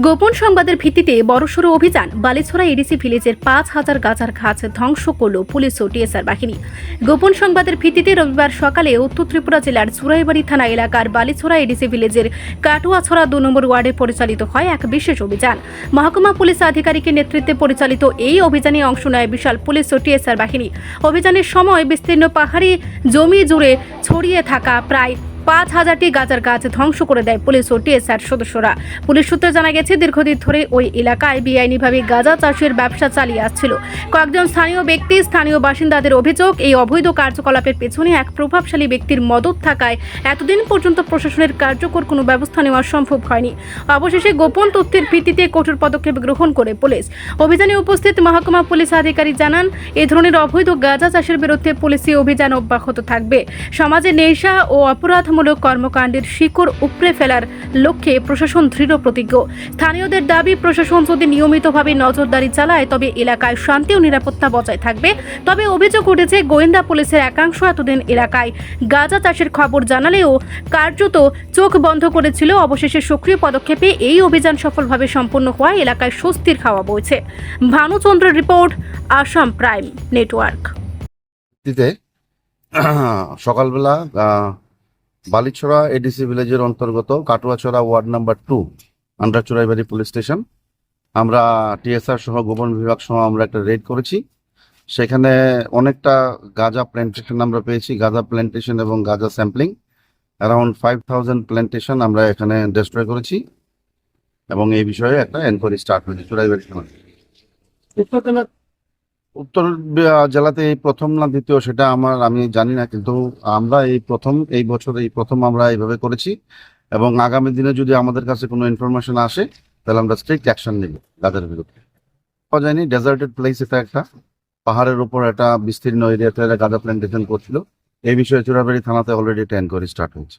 গোপন সংবাদের ভিত্তিতে বড়সড় অভিযান। বালিছড়া এডিসি ভিলেজের 5,000 গাছার গাছ ধ্বংস করল পুলিশ ও টিএসআর বাহিনী। গোপন সংবাদের ভিত্তিতে রবিবার সকালে উত্তর ত্রিপুরা জেলার চুরাইবাড়ি থানা এলাকার বালিছড়া এডিসি ভিলেজের কাটুয়াছড়া 2 নম্বর ওয়ার্ডে পরিচালিত হয় এক বিশেষ অভিযান। মহকুমা পুলিশ আধিকারিকের নেতৃত্বে পরিচালিত এই অভিযানে অংশ নেয় বিশাল পুলিশ ও টিএসআর বাহিনী। অভিযানের সময় বিস্তীর্ণ পাহাড়ি জমি জুড়ে ছড়িয়ে থাকা প্রায় 5,000টি গাছের গাছ ধ্বংস করে দেয় পুলিশ ও টিএসআর সদস্যরা। পুলিশ সূত্রে জানা গেছে, দীর্ঘদিন ধরে ওই এলাকায় বেআইনিভাবে গাঁজা চাষের ব্যবসা চালিয়ে আসছিল কয়েকজন স্থানীয় ব্যক্তি। স্থানীয় বাসিন্দাদের অভিযোগ, এই অবৈধ কার্যকলাপের পেছনে এক প্রভাবশালী ব্যক্তির মদত থাকায় এতদিন পর্যন্ত প্রশাসনের কার্যকর কোনো ব্যবস্থা নেওয়া সম্ভব হয়নি। অবশেষে গোপন তথ্যের ভিত্তিতে কঠোর পদক্ষেপ গ্রহণ করে পুলিশ। অভিযানে উপস্থিত মহকুমা পুলিশ আধিকারিক জানান, এই ধরনের অবৈধ গাঁজা চাষের বিরুদ্ধে পুলিশি অভিযান অব্যাহত থাকবে। সমাজে নেশা ও অপরাধ মূলক কর্মকাণ্ডের শিকড় উপড়ে ফেলার লক্ষ্যে প্রশাসন দৃঢ় প্রতিজ্ঞ। স্থানীয়দের দাবি, প্রশাসন যদি নিয়মিতভাবে নজরদারি চালায় তবে এলাকায় শান্তি ও নিরাপত্তা বজায় থাকবে। তবে অভিযোগ উঠেছে, গোয়েন্দা পুলিশের একাংশ এতদিন এলাকায় গাঁজা চাষের খবর জানালেও কার্যত চোখ বন্ধ করেছিল। অবশেষে সক্রিয় পদক্ষেপে এই অভিযান সফলভাবে সম্পন্ন হওয়ায় এলাকায় স্বস্তির হাওয়া বইছে। ভানুচন্দ্রের রিপোর্ট, আসাম প্রাইম নেটওয়ার্ক। সকালবেলা বালিছড়া এডিসি ভিলেজের অন্তর্গত Katuachhara ward number 2 under Churaibari police station, আমরা টিএসআর সহ গোপন বিভাগ সহ আমরা একটা রেড করেছি। সেখানে অনেকটা গাঁজা প্ল্যান্টেশন আমরা পেয়েছি, গাঁজা প্ল্যান্টেশন এবং গাঁজা স্যাম্পলিং অ্যারাউন্ড 5,000 প্ল্যান্টেশন আমরা এখানে ডেস্ট্রয় করেছি এবং এই বিষয়ে একটা এনকোয়ারি স্টার্ট হয়েছে চুরাইবাড়ি থানায়। উত্তর জেলাতে এই প্রথম না দ্বিতীয় সেটা আমি জানি না, কিন্তু আমরা এই বছর প্রথম আমরা এইভাবে করেছি এবং আগামী দিনে যদি আমাদের কাছে কোনো ইনফরমেশন আসে তাহলে আমরা স্ট্রিক্ট অ্যাকশন নেব তাদের বিরুদ্ধে। পাওয়া যায়নি, ডেজার্টেড প্লেস, এটা একটা পাহাড়ের উপর একটা বিস্তীর্ণ এরিয়াতে গাঁজা প্ল্যান্টেশন করছিল। এই বিষয়ে চুরাইবাড়ি থানাতে অলরেডি একটা এনকোয়ারি স্টার্ট হয়েছে।